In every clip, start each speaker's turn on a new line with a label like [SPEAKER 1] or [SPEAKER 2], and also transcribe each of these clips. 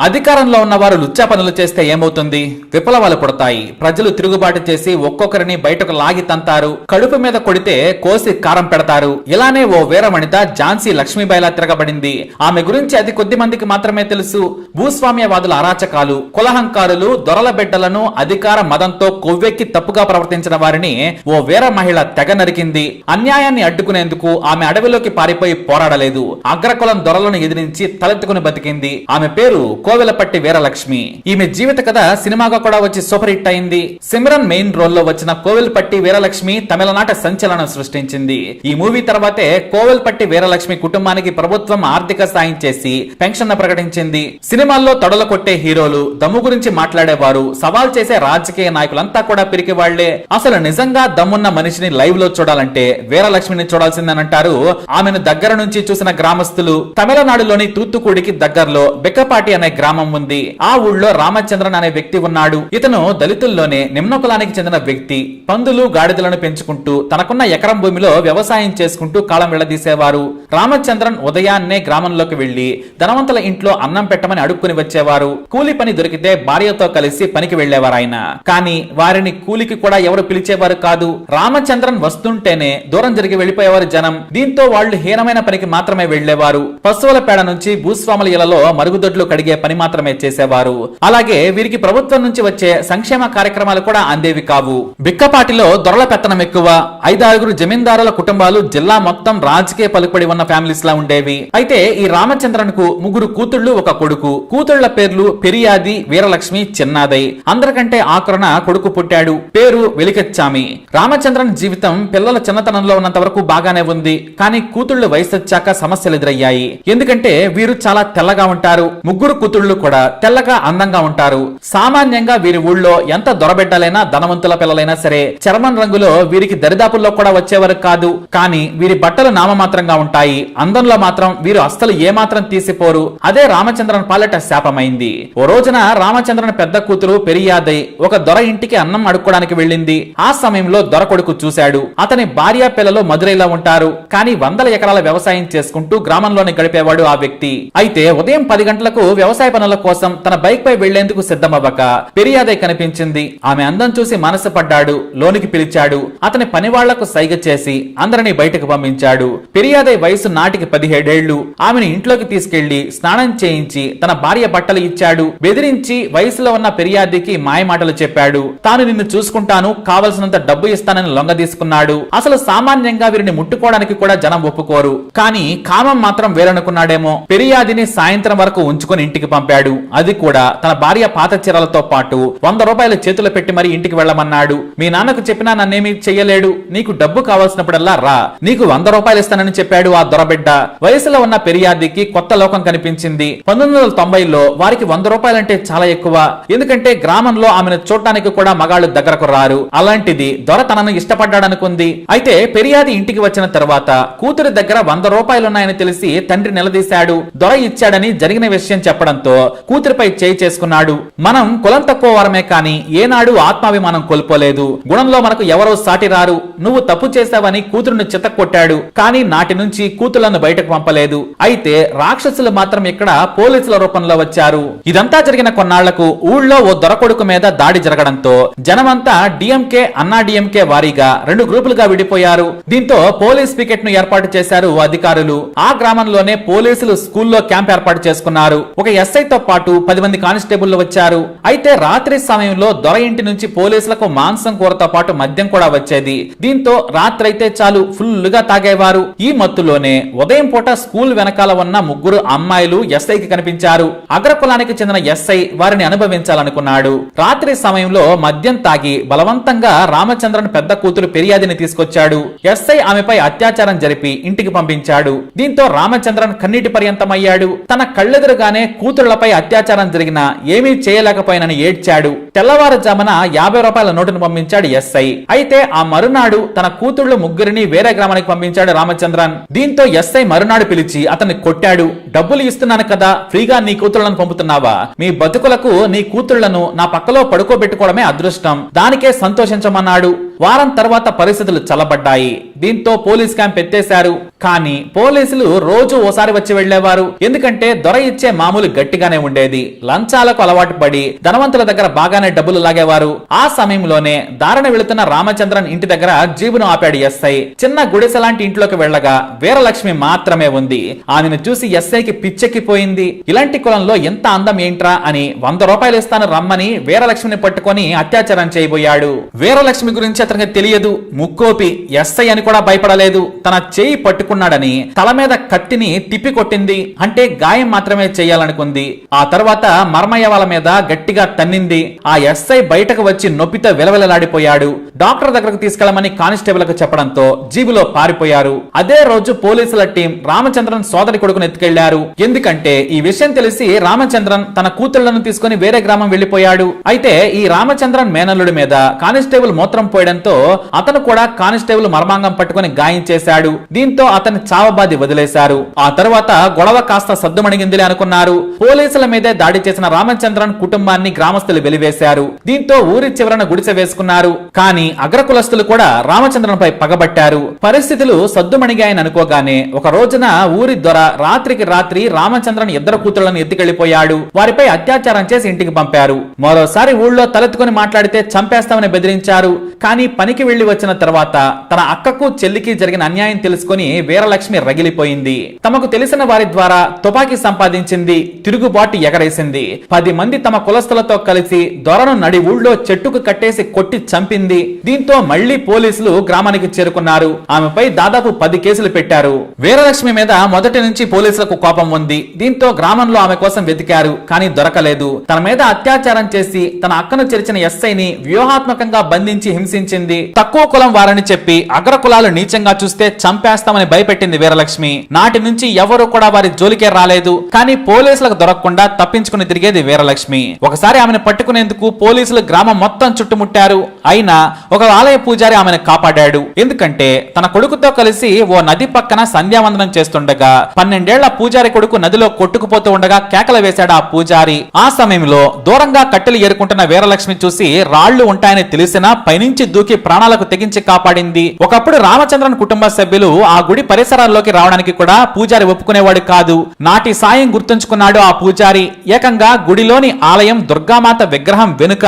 [SPEAKER 1] అధికారంలో ఉన్న వారు లుచ్చా పనులు చేస్తే ఏమవుతుంది? విప్లవాలు పుడతాయి. ప్రజలు తిరుగుబాటు చేసి ఒక్కొక్కరిని బయటకు లాగి తంతారు. కడుపు మీద కొడితే కోసి కారం పెడతారు. ఇలానే ఓ వీరవనిత ఝాన్సీ లక్ష్మీబాయిలా తిరగబడింది. ఆమె గురించి అతి కొద్ది మందికి మాత్రమే తెలుసు. భూస్వామ్యవాదుల అరాచకాలు, కులహంకారులు, దొరల బిడ్డలను అధికార మదంతో కొవ్వెక్కి తప్పుగా ప్రవర్తించిన వారిని ఓ వీర మహిళ తెగ నరికింది. అన్యాయాన్ని అడ్డుకునేందుకు ఆమె అడవిలోకి పారిపోయి పోరాడలేదు. అగ్రకులం దొరలను ఎదిరించి తలెత్తుకుని బతికింది. ఆమె పేరు కోవెలపట్టి వీరలక్ష్మి. ఈమె జీవిత కథ సినిమాగా కూడా వచ్చి సూపర్ హిట్ అయింది. సిమ్రన్ మెయిన్ రోల్ లో వచ్చిన కోవెలపట్టి వీరలక్ష్మి తమిళనాట సంచలనం సృష్టించింది. ఈ మూవీ తర్వాతే కోవెలపట్టి వీరలక్ష్మి కుటుంబానికి ప్రభుత్వం ఆర్థిక సాయం చేసి పెన్షన్ ప్రకటించింది. సినిమాల్లో తొడలు కొట్టే హీరోలు, దమ్ము గురించి మాట్లాడేవారు, సవాల్ చేసే రాజకీయ నాయకులంతా కూడా పిరికి వాళ్లే. అసలు నిజంగా దమ్మున్న మనిషిని లైవ్ లో చూడాలంటే వీరలక్ష్మిని చూడాల్సిందనంటారు. ఆమెను దగ్గర నుంచి చూసిన గ్రామస్తులు. తమిళనాడులోని తూత్తుకుడికి దగ్గరలో బెక్కపాటి అనే గ్రామం ఉంది. ఆ ఊళ్ళో రామచంద్రన్ అనే వ్యక్తి ఉన్నాడు. ఇతను దళితుల్లోనే నిమ్న కులానికి చెందిన వ్యక్తి. పందులు, గాడిదలను పెంచుకుంటూ తనకున్న ఎకరం భూమిలో వ్యవసాయం చేసుకుంటూ కాలం వెళ్లదీసేవారు. రామచంద్రన్ ఉదయాన్నే గ్రామంలోకి వెళ్లి ధనవంతుల ఇంట్లో అన్నం పెట్టమని అడుక్కుని వచ్చేవారు. కూలి పని దొరికితే భార్యతో కలిసి పనికి వెళ్లేవారు ఆయన. కానీ వారిని కూలికి కూడా ఎవరు పిలిచేవారు కాదు. రామచంద్రన్ వస్తుంటేనే దూరం జరిగి వెళ్లిపోయేవారు జనం. దీంతో వాళ్లు హీనమైన పనికి మాత్రమే వెళ్లేవారు. పశువుల పేడ నుంచి భూస్వాముల ఇళ్లలో మరుగుదొడ్లు కడిగే పని మాత్రమే చేసేవారు. అలాగే వీరికి ప్రభుత్వం నుంచి వచ్చే సంక్షేమ కార్యక్రమాలు కూడా అందేవి కావు. బిక్కపాటిలో దొరల పెత్తనం ఎక్కువ. 5-6 జమీందారుల కుటుంబాలు జిల్లా మొత్తం రాజకీయ పలుకుబడి ఉన్న ఫ్యామిలీస్ లా ఉండేవి. అయితే ఈ రామచంద్రన్ కు 3 కూతుళ్లు, 1 కొడుకు. కూతుళ్ల పేర్లు పెరియాది, వీరలక్ష్మి, చిన్నాదై. అందరికంటే ఆఖరున కొడుకు పుట్టాడు. పేరు వెలికెచ్చామి. రామచంద్రన్ జీవితం పిల్లల చిన్నతనంలో ఉన్నంత వరకు బాగానే ఉంది. కానీ కూతుళ్లు వయసు వచ్చాక సమస్యలు ఎదురయ్యాయి. ఎందుకంటే వీరు చాలా తెల్లగా ఉంటారు. 3 కూతుళ్లు కూడా తెల్లగా అందంగా ఉంటారు. సామాన్యంగా వీరి ఊళ్ళో ఎంత దొరబెడ్డలైనా ధనవంతుల పిల్లలైనా సరే చర్మం రంగులో వీరికి దరిదాపుల్లో కూడా వచ్చేవారు కాదు. కానీ వీరి బట్టలు నామమాత్రంగా ఉంటాయి. అందంలో మాత్రం వీరు అస్సలు ఏమాత్రం తీసిపోరు. అదే రామచంద్రన్ పాలెట శాపమైంది. ఓ రోజున రామచంద్రన్ పెద్ద కూతురు పెరియాదై ఒక దొర ఇంటికి అన్నం అడుక్కోడానికి వెళ్ళింది. ఆ సమయంలో దొర కొడుకు చూశాడు. అతని భార్య పిల్లలు మదురైలో ఉంటారు. కానీ 100 ఎకరాల వ్యవసాయం చేసుకుంటూ గ్రామంలోనే గడిపేవాడు ఆ వ్యక్తి. అయితే ఉదయం 10 గంటలకు వ్యవసాయ పనుల కోసం తన బైక్ పై వెళ్లేందుకు సిద్ధమవ్వక పెరియాదై కనిపించింది. ఆమె అందం చూసి మనసు పడ్డాడు. లోనికి పిలిచాడు. అతని పనివాళ్లకు సైగ చేసి అందరినీ బయటకు పంపించాడు. పెరియాదై వయసు నాటికి 17 ఏళ్లు. ఆమెను ఇంట్లోకి తీసుకెళ్లి స్నానం చేయించి తన భార్య బట్టలు ఇచ్చాడు. బెదిరించి వయసులో ఉన్న పెరియాదికి మాయమాటలు చెప్పాడు. తాను నిన్ను చూసుకుంటాను, కావలసినంత డబ్బు ఇస్తానని లొంగ తీసుకున్నాడు. అసలు సామాన్యంగా వీరిని ముట్టుకోవడానికి కూడా జనం ఒప్పుకోరు. కానీ కామం మాత్రం వేరనుకున్నాడేమో. పెరియాదిని సాయంత్రం వరకు ఉంచుకొని ఇంటికి పంపాడు. అది కూడా తన భార్య పాత చీరలతో పాటు 100 రూపాయలు చేతులు పెట్టి మరి ఇంటికి వెళ్లమన్నాడు. మీ నాన్నకు చెప్పినా నన్నేమీ చెయ్యలేడు. నీకు డబ్బు కావాల్సినప్పుడల్లా రా, నీకు 100 రూపాయలు ఇస్తానని చెప్పాడు ఆ దొరబిడ్డ. వయసులో ఉన్న పెరియాదికి కొత్త లోకం కనిపించింది. 1990లో వారికి 100 రూపాయలంటే చాలా ఎక్కువ. ఎందుకంటే గ్రామంలో ఆమెను చూడటానికి కూడా మగాళ్లు దగ్గరకు రారు. అలాంటిది దొర తనను ఇష్టపడ్డాడనుకుంది. అయితే పెరియాది ఇంటికి వచ్చిన తర్వాత కూతురి దగ్గర 100 రూపాయలున్నాయని తెలిసి తండ్రి నిలదీశాడు. దొర ఇచ్చాడని జరిగిన విషయం చెప్పడంతో కూతురిపై చేయి చేసుకున్నాడు. మనం కులం తక్కువ వారమే కానీ ఏనాడు ఆత్మాభిమానం కోల్పోలేదు. గుణంలో మనకు ఎవరో సాటి రారు. నువ్వు తప్పు చేశావని కూతురును చితక్కొట్టాడు. కానీ నాటి నుంచి కూతుళ్లను బయటకు పంపలేదు. అయితే రాక్షసులు మాత్రం ఇక్కడ పోలీసుల రూపంలో వచ్చారు. ఇదంతా జరిగిన కొన్నాళ్లకు ఊళ్ళో ఓ దొరకొడుకు మీద దాడి జరగడంతో జనమంతా డిఎంకే, అన్నా డిఎంకే వారీగా 2 గ్రూపులుగా విడిపోయారు. దీంతో పోలీస్ పికెట్ ను ఏర్పాటు చేశారు అధికారులు. ఆ గ్రామంలోనే పోలీసులు స్కూల్లో క్యాంప్ ఏర్పాటు చేసుకున్నారు. ఒక ఎస్ఐతో పాటు 10 మంది కానిస్టేబుల్ వచ్చారు. అయితే రాత్రి సమయంలో దొర ఇంటి నుంచి పోలీసులకు మాంసం కూరతో పాటు మద్యం కూడా వచ్చేది. దీంతో రాత్రి అయితే చాలు ఫుల్ గా తాగేవారు. ఈ మత్తులోనే ఉదయం పూట స్కూల్ వెనకాల ఉన్న 3 అమ్మాయిలు ఎస్ఐకి కనిపించారు. అగ్రకులానికి చెందిన ఎస్ఐ వారిని అనుభవించాలనుకున్నాడు. రాత్రి సమయంలో మద్యం తాగి బలవంతంగా రామచంద్రన్ పెద్ద కూతురు పెరియాదిని తీసుకొచ్చాడు. ఎస్ఐ ఆమెపై అత్యాచారం జరిపి ఇంటికి పంపించాడు. దీంతో రామచంద్రన్ కన్నీటి పర్యంతమయ్యాడు. తన కళ్ళెదురుగానే కూతుళ్లపై అత్యాచారం జరిగినా ఏమీ చేయలేకపోయినని ఏడ్చాడు. తెల్లవారుజామున 50 రూపాయల నోటును పంపించాడు ఎస్ఐ. అయితే ఆ మరునాడు తన కూతుళ్లు 3 వేరే గ్రామానికి పంపించాడు రామచంద్రన్. దీంతో ఎస్ఐ మరునాడు పిలిచి అతన్ని కొట్టాడు. డబ్బులు ఇస్తున్నాను కదా, ఫ్రీగా నీ కూతుళ్లను పంపుతున్నావా? మీ బతుకులకు నీ కూతుళ్లను నా పక్కలో పడుకోబెట్టుకోవడమే అదృష్టం, దానికే సంతోషించమన్నాడు. వారం తర్వాత పరిస్థితులు చల్లబడ్డాయి. దీంతో పోలీస్ క్యాంప్ ఎత్తేశారు. కానీ పోలీసులు రోజు ఓసారి వచ్చి వెళ్లేవారు. ఎందుకంటే దొర ఇచ్చే మామూలు గట్టిగానే ఉండేది. లంచాలకు అలవాటు పడి ధనవంతుల దగ్గర బాగానే డబ్బులు లాగేవారు. ఆ సమయంలోనే దారిన వెళుతున్న రామచంద్రన్ ఇంటి దగ్గర జీబును ఆపాడు ఎస్ఐ. చిన్న గుడిసె లాంటి ఇంట్లోకి వెళ్లగా వీరలక్ష్మి మాత్రమే ఉంది. ఆమెను చూసి ఎస్ఐకి పిచ్చెక్కిపోయింది. ఇలాంటి కులంలో ఎంత అందం ఏంట్రా అని 100 రూపాయలు ఇస్తాను రమ్మని వీరలక్ష్మిని పట్టుకొని అత్యాచారం చేయబోయాడు. వీరలక్ష్మి గురించి అతనికి తెలియదు. ముక్కోపి. ఎస్ఐ అని కూడా భయపడలేదు. తన చేయి పట్టుకున్నాడని తల మీద కత్తిని తిప్పి కొట్టింది. అంటే గాయం మాత్రమే చేయాలనుకుంది. ఆ తర్వాత మర్మయ్య మీద గట్టిగా తన్నింది. ఆ ఎస్ఐ బయటకు వచ్చి నొప్పితో విలవిలలాడిపోయాడు. డాక్టర్ దగ్గరకు తీసుకెళ్లమని కానిస్టేబుల్ కు చెప్పడంతో జీబులో పారిపోయారు. అదే రోజు పోలీసుల టీం రామచంద్రన్ సోదరి కొడుకును ఎత్తుకెళ్లారు. ఎందుకంటే ఈ విషయం తెలిసి రామచంద్రన్ తన కూతుళ్లను తీసుకుని వేరే గ్రామం వెళ్లిపోయాడు. అయితే ఈ రామచంద్రన్ మేనల్లుడి మీద కానిస్టేబుల్ మూత్రం పోయడంతో అతను కూడా కానిస్టేబుల్ మర్మాంగం పట్టుకుని గాయం చేశాడు. దీంతో అతన్ని చావబాది వదిలేశారు. ఆ తర్వాత గొడవ కాస్త సద్దుమణిగిందిలే అనుకున్నారు. పోలీసుల మీదే దాడి చేసిన రామచంద్రన్ కుటుంబాన్ని గ్రామస్తులు వెలివేశారు. దీంతో ఊరి చివరన గుడిసె వేసుకున్నారు. కానీ అగ్రకులస్తులు కూడా రామచంద్రన్ పై పగబట్టారు. పరిస్థితులు సద్దుమణిగాయని అనుకోగానే ఒక రోజున ఊరి దొర రాత్రికి రాత్రి రామచంద్రన్ ఇద్దరు కూతుళ్లను ఎత్తుకెళ్లిపోయాడు. వారిపై అత్యాచారం చేసి ఇంటికి పంపారు. మరోసారి ఊళ్ళో తలెత్తుకుని మాట్లాడితే చంపేస్తామని బెదిరించారు. కానీ పనికి వెళ్లి వచ్చిన తర్వాత తన అక్కకు చెల్లికి జరిగిన అన్యాయం తెలుసుకుని వీరలక్ష్మి రగిలిపోయింది. తమకు తెలిసిన వారి ద్వారా తుపాకీ సంపాదించింది. తిరుగుబాటు ఎగరేసింది. 10 మంది తమ కులస్తులతో కలిసి దొరను నడి ఊళ్ళో చెట్టుకు కట్టేసి కొట్టి చంపింది. దీంతో మళ్లీ పోలీసులు గ్రామానికి చేరుకున్నారు. ఆమెపై దాదాపు 10 కేసులు పెట్టారు. వీరలక్ష్మి మీద మొదటి నుంచి పోలీసులకు కోపం ఉంది. దీంతో గ్రామంలో ఆమె కోసం వెతికారు. కానీ దొరకలేదు. తన మీద అత్యాచారం చేసి తన అక్కను చెరిచిన ఎస్ఐని వ్యూహాత్మకంగా బంధించి హింసించింది. తక్కువ కులం వారని చెప్పి అగ్ర కులాలు నీచంగా చూస్తే చంపేస్తామని భయపెట్టింది వీరలక్ష్మి. నాటి నుంచి ఎవరు కూడా వారి జోలికే రాలేదు. కానీ పోలీసులకు దొరకకుండా తప్పించుకుని తిరిగేది వీరలక్ష్మి. ఒకసారి ఆమెను పట్టుకునేందుకు పోలీసులు గ్రామం మొత్తం చుట్టుముట్టారు. అయినా ఒక ఆలయ పూజారి ఆమెను కాపాడాడు. ఎందుకంటే తన కొడుకుతో కలిసి ఓ నది పక్కన సంధ్యావందనం చేస్తుండగా 12 ఏళ్ల పూజారి కొడుకు నదిలో కొట్టుకుపోతూ ఉండగా కేకలు వేశాడు ఆ పూజారి. ఆ సమయంలో దూరంగా కట్టెలు ఏరుకుంటున్న వీరలక్ష్మి చూసి రాళ్లు ఉంటాయని తెలిసినా పైనుంచి దూకి ప్రాణాలకు తెగించి కాపాడింది. ఒకప్పుడు రామచంద్రన్ కుటుంబ సభ్యులు ఆ గుడి పరిసరాల్లోకి రావడానికి కూడా పూజారి ఒప్పుకునేవాడు కాదు. నాటి సాయం గుర్తుంచుకున్నాడు ఆ పూజారి. ఏకంగా గుడిలోని ఆలయం దుర్గామాత విగ్రహం వెనుక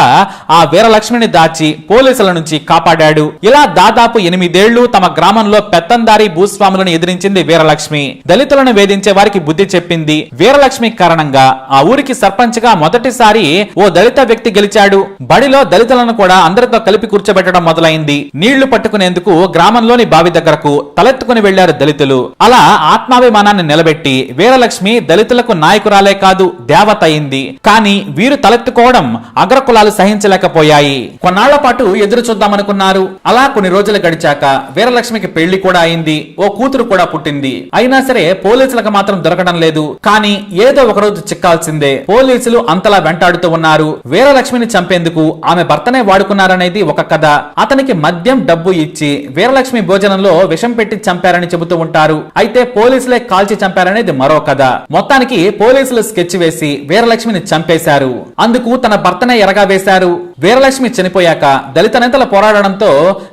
[SPEAKER 1] ఆ వీరలక్ష్మిని దాచి పోలీసుల నుంచి కాపాడాడు. ఇలా దాదాపు 8 ఏళ్లు తమ గ్రామంలో పెత్తందారి భూస్వాములను ఎదిరించింది వీరలక్ష్మి. దళితులను వేధించే వారికి బుద్ధి చెప్పింది. వీరలక్ష్మి కారణంగా ఆ ఊరికి సర్పంచ్ గా మొదటిసారి ఓ దళిత వ్యక్తి గెలిచాడు. బడిలో దళితులను కూడా అందరితో కలిపి కూర్చోబెట్టడం మొదలైంది. నీళ్లు పట్టుకునేందుకు గ్రామంలోని బావి దగ్గరకు తలెత్తుకుని వెళ్లారు దళితులు. అలా ఆత్మాభిమానాన్ని నిలబెట్టి వీరలక్ష్మి దళితులకు నాయకురాలే కాదు, దేవత అయింది. కానీ వీరు తలెత్తుకోవడం అగ్రకులాలు సహించలేకపోయాయి. కొన్నాళ్ల పాటు ఎదురు చూద్దామనుకున్నారు. అలా కొన్ని రోజులు గడిచాక వీరలక్ష్మికి పెళ్లి కూడా అయింది. ఓ కూతురు కూడా పుట్టింది. అయినా సరే పోలీసులకు మాత్రం దొరకడం లేదు. కానీ ఏదో ఒక రోజు చిక్కాల్సిందే. పోలీసులు అంతలా వెంటాడుతూ ఉన్నారు. వీరలక్ష్మిని చంపేందుకు ఆమె భర్తనే వాడుకున్నారనేది ఒక కథ. అతనికి మద్యం డబ్బు ఇచ్చి వీరలక్ష్మి భోజనంలో విషం పెట్టి చంపారని చెబుతూ ఉంటారు. అయితే పోలీసులే కాల్చి చంపారనేది మరో కథ. మొత్తానికి పోలీసులు స్కెచ్ వేసి వీరలక్ష్మిని చంపేశారు. అందుకు తన భర్తనే ఎరగా వేశారు. వీరలక్ష్మి చనిపోయాక దళిత నేతలు పోరాడడంతో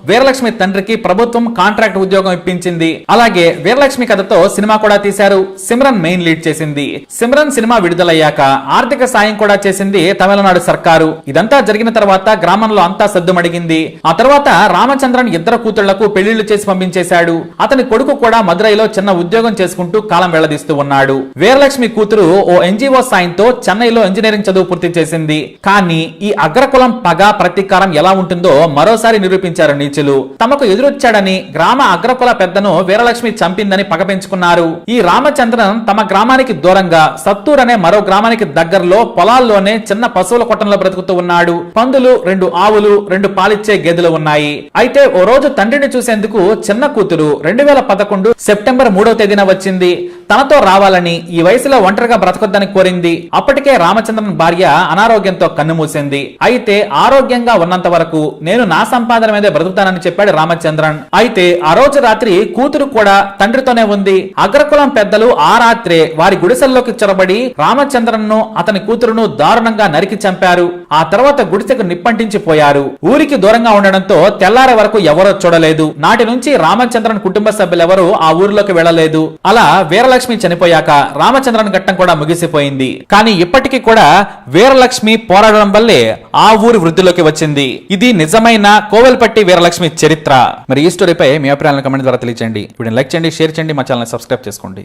[SPEAKER 1] వీరలక్ష్మి తండ్రికి ప్రభుత్వం కాంట్రాక్ట్ ఉద్యోగం ఇప్పించింది. అలాగే వీరలక్ష్మి కథతో సినిమా కూడా తీశారు. సిమ్రన్ మెయిన్ లీడ్ చేసింది. సిమ్రన్ సినిమా విడుదలయ్యాక ఆర్థిక సాయం కూడా చేసింది తమిళనాడు సర్కారు. ఇదంతా జరిగిన తర్వాత గ్రామంలో అంతా సద్దుమడిగింది. ఆ తర్వాత రామచంద్రన్ ఇద్దరు కూతుళ్లకు పెళ్లిళ్లు చేసి పంపించేశాడు. అతని కొడుకు కూడా మదురైలో చిన్న ఉద్యోగం చేసుకుంటూ కాలం వెళ్లదీస్తూ ఉన్నాడు. వీరలక్ష్మి కూతురు ఓ ఎన్జిఓ సాయంతో చెన్నైలో ఇంజనీరింగ్ చదువు పూర్తి చేసింది. కానీ ఈ అగ్రకులం పగ ప్రతీకారం ఎలా ఉంటుందో మరోసారి నిరూపించారు నీచులు. తమకు ఎదురొచ్చాడని గ్రామ అగ్రకుల పెద్దను వీరలక్ష్మి చంపిందని పగ పెంచుకున్నారు. ఈ రామచంద్రన్ తమ గ్రామానికి దూరంగా సత్తూర్ అనే మరో గ్రామానికి దగ్గరలో పొలాల్లోనే చిన్న పశువుల కొట్టంలో బ్రతుకుతూ ఉన్నాడు. పందులు, 2 ఆవులు, 2 పాలిచ్చే గేదెలు ఉన్నాయి. అయితే ఓ రోజు తండ్రిని చూసేందుకు చిన్న కూతురు 2011 సెప్టెంబర్ 3వ తేదీన వచ్చింది. తనతో రావాలని, ఈ వయసులో ఒంటరిగా బ్రతకొద్దని కోరింది. అప్పటికే రామచంద్రన్ భార్య అనారోగ్యంతో కన్నుమూసింది. అయితే ఆరోగ్యంగా ఉన్నంత వరకు నేను నా సంపాదన మీదే బ్రతుకుతానని చెప్పాడు రామచంద్రన్. అయితే ఆ రోజు రాత్రి కూతురు కూడా తండ్రితోనే ఉంది. అగ్రకులం పెద్దలు ఆ రాత్రే వారి గుడిసెల్లోకి చొరబడి రామచంద్రన్ ను అతని కూతురును దారుణంగా నరికి చంపారు. ఆ తర్వాత గుడిసెకు నిప్పంటించి పోయారు. ఊరికి దూరంగా ఉండడంతో తెల్లారే వరకు ఎవరో చూడలేదు. నాటి నుంచి రామచంద్రన్ కుటుంబ సభ్యులెవరూ ఆ ఊరిలోకి వెళ్లలేదు. అలా వీరలక్ష్మి చనిపోయాక రామచంద్రన్ ఘట్టం కూడా ముగిసిపోయింది. కానీ ఇప్పటికీ కూడా వీరలక్ష్మి పోరాడడం వల్లే ఆ ఊరి వృద్ధిలోకి వచ్చింది. ఇది నిజమైన కోవెలపట్టి వీరలక్ష్మి చరిత్ర. మరి ఈ స్టోరీపై మీ అభిప్రాయాలను కమెంట్ ద్వారా తెలియజేయండి. వీడియోని లైక్ చేయండి, షేర్ చేయండి, మా ఛానల్ సబ్స్క్రైబ్ చేసుకోండి.